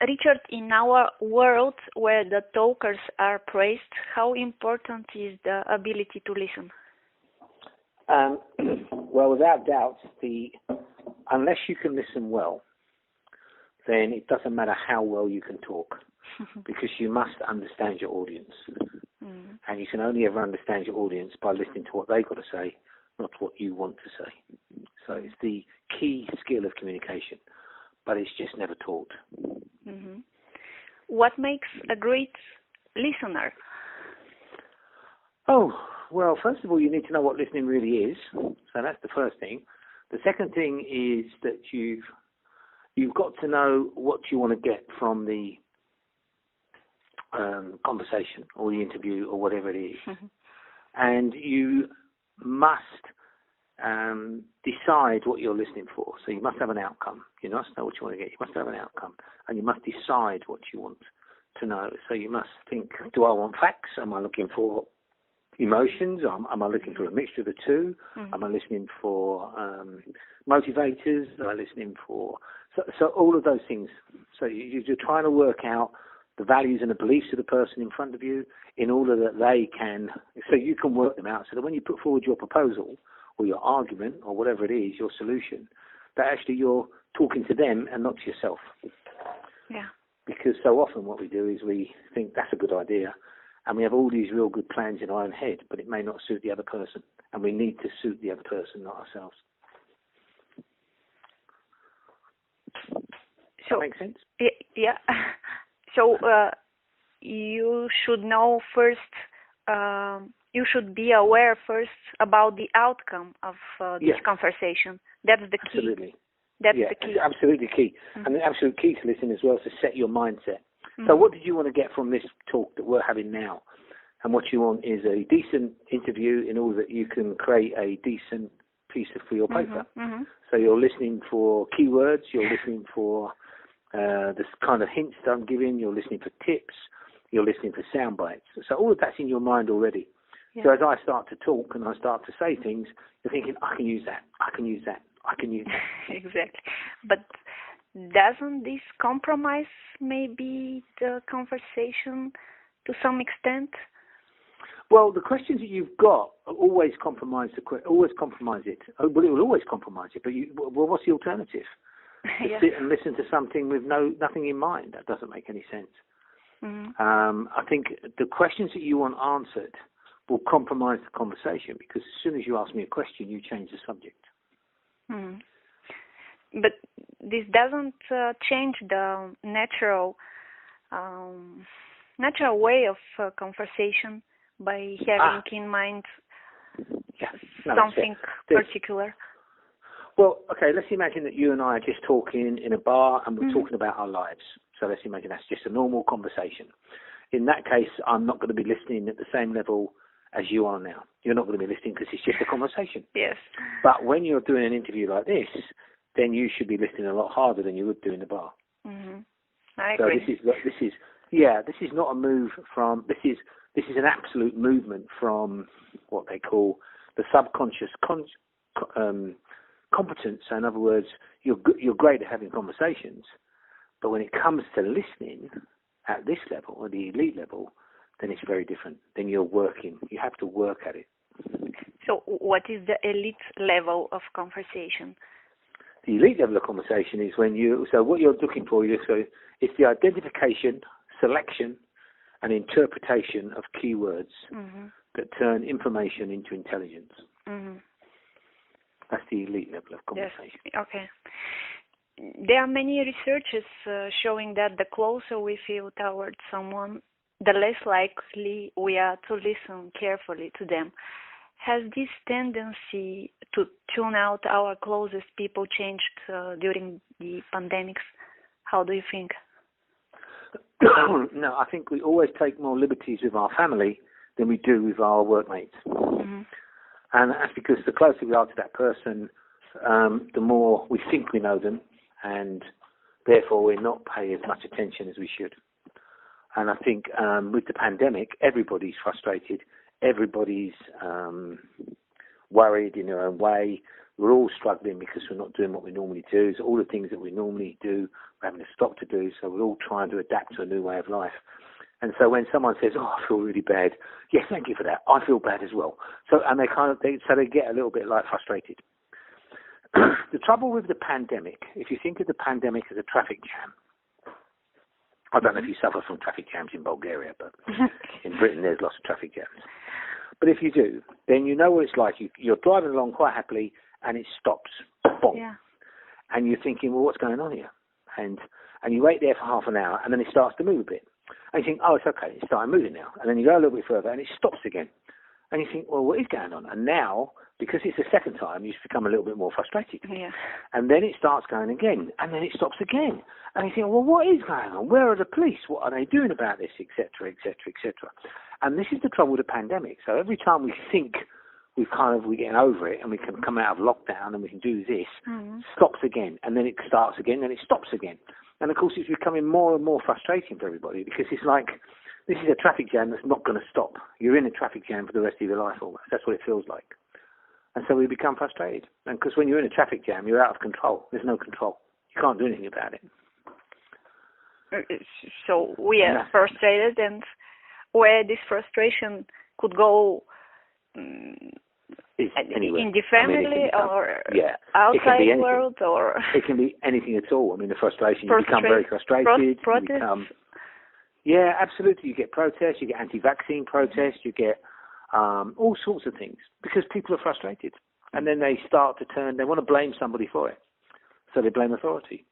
Richard, in our world where the talkers are praised, how important is the ability to listen? Well, without doubt, unless you can listen well, then it doesn't matter how well you can talk, because you must understand your audience. And you can only ever understand your audience by listening to what they've got to say, not what you want to say. So it's the key skill of communication, but it's just never taught. What makes a great listener? Oh, well, first of all, you need to know what listening really is. So that's the first thing. The second thing is that you've got to know what you want to get from the conversation or the interview or whatever it is. And you must decide what you're listening for. So you must have an outcome. You must know what you want to get. You must have an outcome. And you must decide what you want to know. So you must think, do I want facts? Am I looking for emotions? Am I looking for a mixture of the two? Am I listening for motivators? Am I listening for... So all of those things. So you're trying to work out the values and the beliefs of the person in front of you in order that they can... So you can work them out so that when you put forward your proposal or your argument or whatever it is, your solution, that actually you're talking to them and not to yourself. Yeah. Because so often what we do is we think that's a good idea and we have all these real good plans in our own head, but it may not suit the other person, and we need to suit the other person, not ourselves. So, that make sense? Yeah. So you should know first, you should be aware first about the outcome of this conversation. That's the key. Absolutely. That's the key. Absolutely key. And the absolute key to listening as well is to set your mindset. So what did you want to get from this talk that we're having now? And what you want is a decent interview in order that you can create a decent piece for your paper. So you're listening for keywords, you're listening for this kind of hints that I'm giving, you're listening for tips, you're listening for sound bites. So all of that's in your mind already. So as I start to talk and I start to say things, you're thinking, I can use that, I can use that, I can use that. Exactly. But doesn't this compromise maybe the conversation to some extent? Well, the questions that you've got always compromise it. Well, it will always compromise it. But what's the alternative? To sit and listen to something with nothing in mind. That doesn't make any sense. I think the questions that you want answered will compromise the conversation, because as soon as you ask me a question, you change the subject. But this doesn't change the natural way of conversation by having in mind something particular. Well, okay, let's imagine that you and I are just talking in a bar and we're talking about our lives. So let's imagine that's just a normal conversation. In that case, I'm not going to be listening at the same level as you are now. You're not going to be listening because it's just a conversation. Yes. But when you're doing an interview like this, then you should be listening a lot harder than you would do in the bar. I agree. This is not a move from... This is an absolute movement from what they call the subconscious competence. So in other words, you're great at having conversations, but when it comes to listening at this level, or the elite level, then it's very different. Then you're working. You have to work at it. So what is the elite level of conversation? The elite level of conversation is when what you're looking for, it's the identification, selection, and interpretation of keywords that turn information into intelligence. That's the elite level of conversation. Yes. Okay. There are many researches showing that the closer we feel towards someone, the less likely we are to listen carefully to them. Has this tendency to tune out our closest people changed during the pandemics? How do you think? No, I think we always take more liberties with our family than we do with our workmates. And that's because the closer we are to that person, the more we think we know them, and therefore we're not paying as much attention as we should. And I think with the pandemic, everybody's frustrated, everybody's worried in their own way. We're all struggling because we're not doing what we normally do. So all the things that we normally do, we're having to stop to do. So we're all trying to adapt to a new way of life. And so when someone says, "Oh, I feel really bad," yes, thank you for that. I feel bad as well. So and they get a little bit like frustrated. The trouble with the pandemic, if you think of the pandemic as a traffic jam, I don't know if you suffer from traffic jams in Bulgaria, but in Britain there's lots of traffic jams. But if you do, then you know what it's like. You're driving along quite happily, and it stops. Boom. Yeah. And you're thinking, well, what's going on here? And you wait there for half an hour, and then it starts to move a bit. And you think, oh, it's okay, it's starting moving now. And then you go a little bit further, and it stops again. And you think, well, what is going on? And now, because it's the second time, you've become a little bit more frustrated. Yeah. And then it starts going again, and then it stops again. And you think, well, what is going on? Where are the police? What are they doing about this, etc., etc., etc.? And this is the trouble with the pandemic. So every time we think we're getting over it and we can come out of lockdown and we can do this, stops again, and then it starts again, and it stops again. And of course, it's becoming more and more frustrating for everybody because it's like this is a traffic jam that's not going to stop. You're in a traffic jam for the rest of your life almost. That's what it feels like. And so we become frustrated. And because when you're in a traffic jam, you're out of control. There's no control. You can't do anything about it. So we are frustrated, and where this frustration could go in the family or outside the world, or it can be anything at all. I mean, the frustration, you become very frustrated. Protests? Yeah, absolutely. You get protests, you get anti-vaccine protests, you get all sorts of things because people are frustrated. And then they start to they want to blame somebody for it. So they blame authority.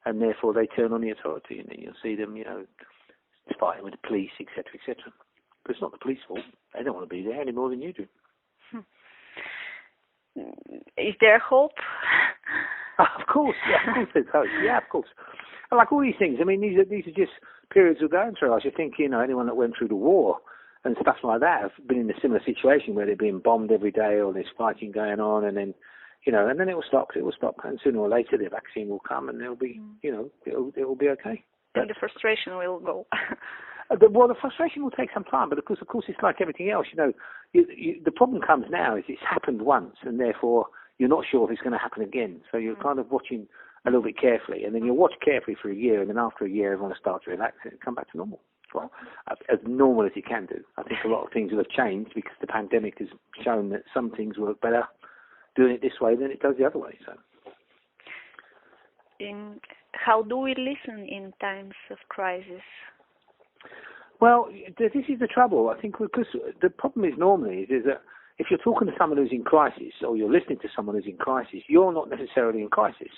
And therefore they turn on the authority, and then you'll see them, fighting with the police, etc., etc. But it's not the police's fault. They don't want to be there any more than you do. Is there hope? Of course, there's hope. Yeah, of course. And like all these things, I mean, these are just periods we're going through. I should think, anyone that went through the war and stuff like that have been in a similar situation where they're being bombed every day or there's fighting going on, and then and then it will stop, and sooner or later the vaccine will come and it'll be, it will be okay. And the frustration will go. Well, the frustration will take some time, but of course, it's like everything else. The problem comes now is it's happened once, and therefore you're not sure if it's going to happen again. So you're kind of watching a little bit carefully, and then you'll watch carefully for a year, and then after a year, everyone will start to relax and come back to normal. Well, as normal as you can do. I think a lot of things will have changed because the pandemic has shown that some things work better doing it this way than it does the other way. So, how do we listen in times of crisis? Well, this is the trouble. I think because the problem is normally is that if you're talking to someone who's in crisis or you're listening to someone who's in crisis, you're not necessarily in crisis.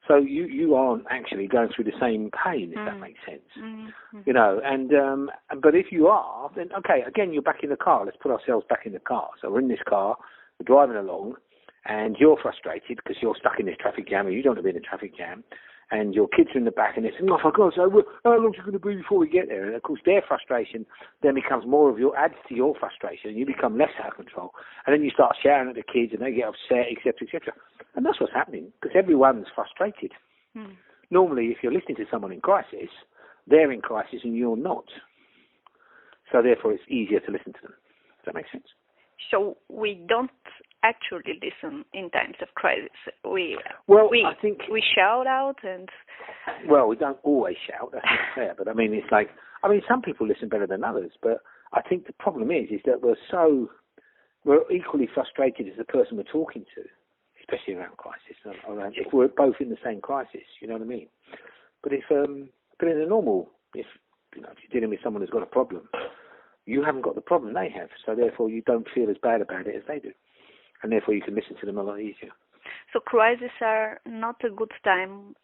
So you aren't actually going through the same pain, if that makes sense. But if you are, then okay, again, you're back in the car. Let's put ourselves back in the car. So we're in this car, we're driving along, and you're frustrated because you're stuck in this traffic jam, and you don't want to be in a traffic jam, and your kids are in the back, and they're saying, oh, for God's sake, how long is it going to be before we get there? And, of course, their frustration then becomes adds to your frustration, and you become less out of control. And then you start shouting at the kids, and they get upset, etc., etc. And that's what's happening, because everyone's frustrated. Normally, if you're listening to someone in crisis, they're in crisis and you're not. So, therefore, it's easier to listen to them. Does that make sense? So we don't actually listen in times of crisis. We shout out and... Well, we don't always shout, that's not fair, but some people listen better than others, but I think the problem is that we're equally frustrated as the person we're talking to, especially around crisis, if we're both in the same crisis, you know what I mean? But if in a normal, if you're dealing with someone who's got a problem, you haven't got the problem they have, so therefore you don't feel as bad about it as they do. And therefore you can listen to them a lot easier. So crises are not a good time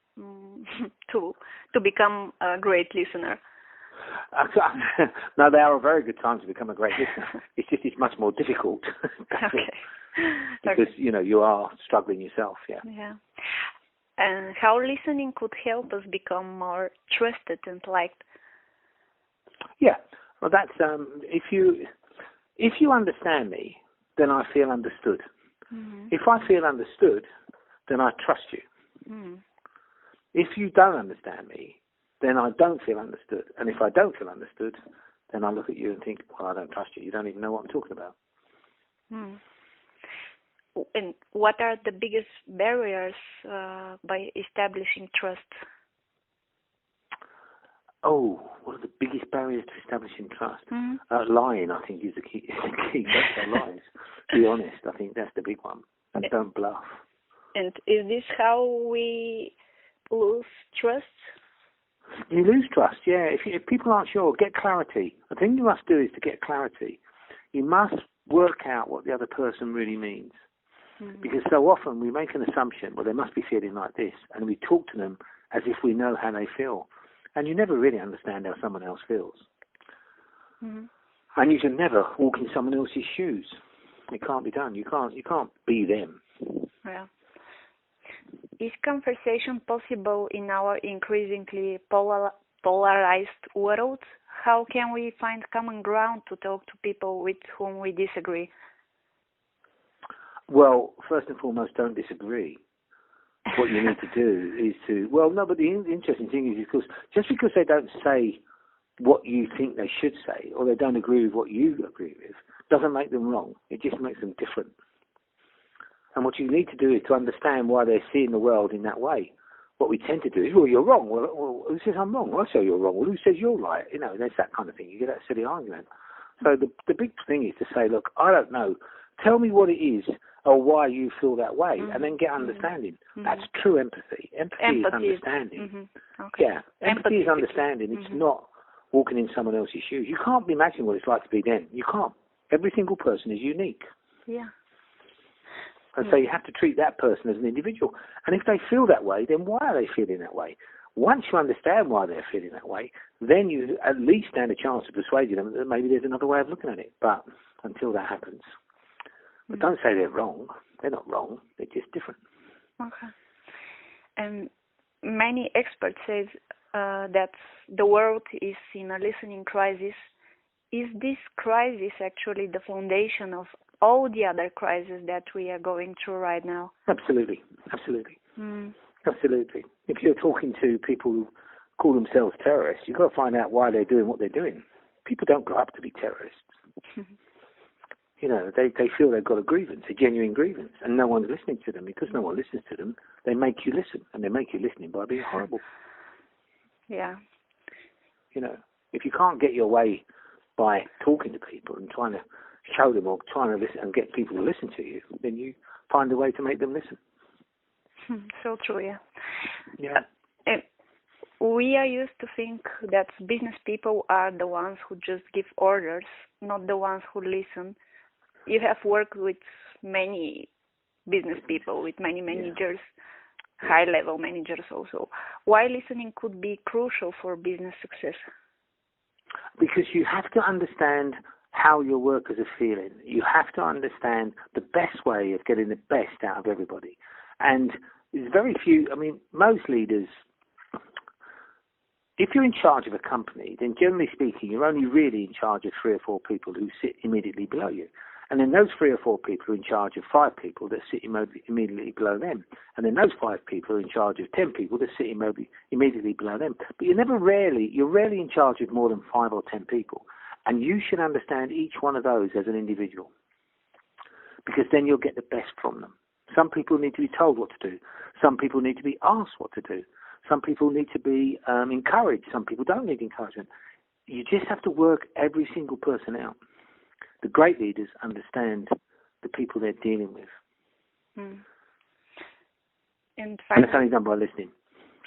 to become a great listener. No, they are a very good time to become a great listener. It's much more difficult. Because, you are struggling yourself, Yeah. And how listening could help us become more trusted and liked? Yeah. Well, that's if you understand me, then I feel understood. If I feel understood, then I trust you. If you don't understand me, then I don't feel understood. And if I don't feel understood, then I look at you and think, well, I don't trust you. You don't even know what I'm talking about. And what are the biggest barriers by establishing trust? Oh, what are the biggest barriers to establishing trust? Mm-hmm. Lying, I think, is the key. Don't tell lies. Be honest. I think that's the big one. And don't bluff. And is this how we lose trust? You lose trust, yeah. If people aren't sure, get clarity. The thing you must do is to get clarity. You must work out what the other person really means. Mm-hmm. Because so often we make an assumption, well, they must be feeling like this, and we talk to them as if we know how they feel. And you never really understand how someone else feels. Mm-hmm. And you can never walk in someone else's shoes. It can't be done. You can't be them. Yeah. Is conversation possible in our increasingly polarized world? How can we find common ground to talk to people with whom we disagree? Well, first and foremost, don't disagree. What you need to do is to... Well, no, but the interesting thing is, of course, just because they don't say what you think they should say, or they don't agree with what you agree with, doesn't make them wrong. It just makes them different. And what you need to do is to understand why they're seeing the world in that way. What we tend to do is, well, you're wrong. Well, who says I'm wrong? Well, I say you're wrong. Well, who says you're right? You know, there's that kind of thing. You get that silly argument. So the big thing is to say, look, I don't know. Tell me what it is or why you feel that way, and then get understanding. Mm-hmm. That's true empathy. Empathy is understanding. Mm-hmm. Okay. Yeah, empathy is understanding. It's not walking in someone else's shoes. You can't imagine what it's like to be them. You can't. Every single person is unique. Yeah. And so you have to treat that person as an individual. And if they feel that way, then why are they feeling that way? Once you understand why they're feeling that way, then you at least stand a chance of persuading them that maybe there's another way of looking at it. But until that happens, but don't say they're wrong. They're not wrong. They're just different. Okay. And many experts say that the world is in a listening crisis. Is this crisis actually the foundation of all the other crises that we are going through right now? Absolutely. Absolutely. Absolutely. If you're talking to people who call themselves terrorists, you've got to find out why they're doing what they're doing. People don't grow up to be terrorists. You know, they feel they've got a grievance, a genuine grievance, and no one's listening to them. Because no one listens to them, they make you listen, and they make you listening by being horrible. Yeah. You know, if you can't get your way by talking to people and trying to show them or trying to listen and get people to listen to you, then you find a way to make them listen. So true, yeah. Yeah. We are used to think that business people are the ones who just give orders, not the ones who listen. You have worked with many business people, with many managers, high-level managers also. Why listening could be crucial for business success? Because you have to understand how your workers are feeling. You have to understand the best way of getting the best out of everybody. And there's very few, I mean, most leaders, if you're in charge of a company, then generally speaking, you're only really in charge of 3 or 4 people who sit immediately below you. And then those 3 or 4 people are in charge of 5 people that sit immediately below them. And then those 5 people are in charge of 10 people that sit immediately below them. But you're rarely in charge of more than 5 or 10 people. And you should understand each one of those as an individual, because then you'll get the best from them. Some people need to be told what to do. Some people need to be asked what to do. Some people need to be encouraged. Some people don't need encouragement. You just have to work every single person out. The great leaders understand the people they're dealing with. And it's only done by listening.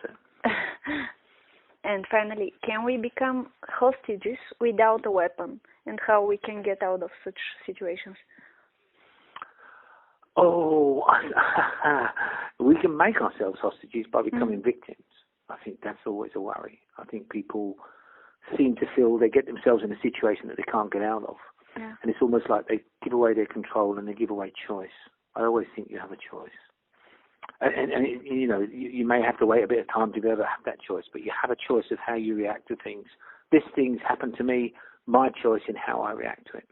So. And finally, can we become hostages without a weapon, and how we can get out of such situations? Oh, we can make ourselves hostages by becoming victims. I think that's always a worry. I think people seem to feel they get themselves in a situation that they can't get out of. Yeah. And it's almost like they give away their control and they give away choice. I always think you have a choice. And you know, you may have to wait a bit of time to be able to have that choice, but you have a choice of how you react to things. This thing's happened to me, my choice in how I react to it.